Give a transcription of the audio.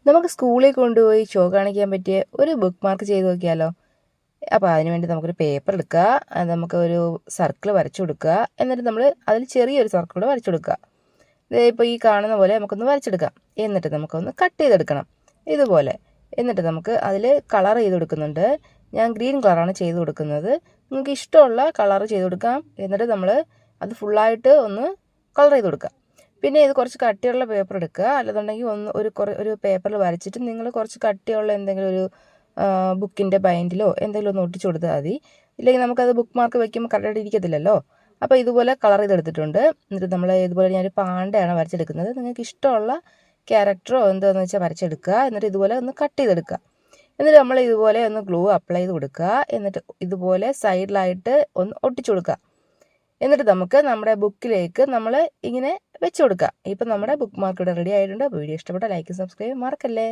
നമുക്ക് സ്കൂളിൽ കൊണ്ടുപോയി ഷോ കാണിക്കാൻ പറ്റിയ ഒരു ബുക്ക് മാർക്ക് ചെയ്ത് നോക്കിയാലോ? അപ്പോൾ അതിനുവേണ്ടി നമുക്കൊരു പേപ്പർ എടുക്കുക, അത് നമുക്ക് ഒരു സർക്കിൾ വരച്ചു കൊടുക്കുക. എന്നിട്ട് നമ്മൾ അതിൽ ചെറിയൊരു സർക്കിൾ കൂടെ വരച്ചു കൊടുക്കുക. ഇപ്പോൾ ഈ കാണുന്ന പോലെ നമുക്കൊന്ന് വരച്ചെടുക്കാം. എന്നിട്ട് നമുക്കൊന്ന് കട്ട് ചെയ്തെടുക്കണം ഇതുപോലെ. എന്നിട്ട് നമുക്ക് അതിൽ കളർ ചെയ്ത് കൊടുക്കുന്നുണ്ട്. ഞാൻ ഗ്രീൻ കളറാണ് ചെയ്ത് കൊടുക്കുന്നത്. നിങ്ങൾക്ക് ഇഷ്ടമുള്ള കളർ ചെയ്ത് കൊടുക്കാം. എന്നിട്ട് നമ്മൾ അത് ഫുള്ളായിട്ട് ഒന്ന് കളർ ചെയ്ത് കൊടുക്കുക. പിന്നെ ഇത് കുറച്ച് കട്ടിയുള്ള പേപ്പർ എടുക്കുക. അല്ലെന്നുണ്ടെങ്കിൽ ഒരു പേപ്പറിൽ വരച്ചിട്ട് നിങ്ങൾ കുറച്ച് കട്ടിയുള്ള എന്തെങ്കിലും ഒരു ബുക്കിൻ്റെ ബൈൻഡിലോ എന്തെങ്കിലും ഒന്ന് ഒട്ടിച്ചു കൊടുത്താൽ മതി. ഇല്ലെങ്കിൽ നമുക്കത് ബുക്ക് മാർക്ക് വയ്ക്കുമ്പോൾ കറക്റ്റായിട്ട് ഇരിക്കത്തില്ലല്ലോ. അപ്പോൾ ഇതുപോലെ കളർ ചെയ്തെടുത്തിട്ടുണ്ട്. എന്നിട്ട് നമ്മൾ ഇതുപോലെ ഞാനൊരു പാണ്ടയാണ് വരച്ചെടുക്കുന്നത്. നിങ്ങൾക്ക് ഇഷ്ടമുള്ള ക്യാരക്ടറോ എന്താണെന്ന് വെച്ചാൽ വരച്ചെടുക്കുക. എന്നിട്ട് ഇതുപോലെ ഒന്ന് കട്ട് ചെയ്തെടുക്കുക. എന്നിട്ട് നമ്മൾ ഇതുപോലെ ഒന്ന് ഗ്ലൂ അപ്ലൈ ചെയ്ത് കൊടുക്കുക. എന്നിട്ട് ഇതുപോലെ സൈഡിലായിട്ട് ഒന്ന് ഒട്ടിച്ചു കൊടുക്കുക. എന്നിട്ട് നമുക്ക് നമ്മുടെ ബുക്കിലേക്ക് നമ്മൾ ഇങ്ങനെ വെച്ച് കൊടുക്കുക. ഇപ്പം നമ്മുടെ ബുക്ക് മാർക്ക് ഇവിടെ റെഡി ആയിട്ടുണ്ട്. വീഡിയോ ഇഷ്ടപ്പെട്ട ലൈക്ക് സബ്സ്ക്രൈബ് മറക്കല്ലേ.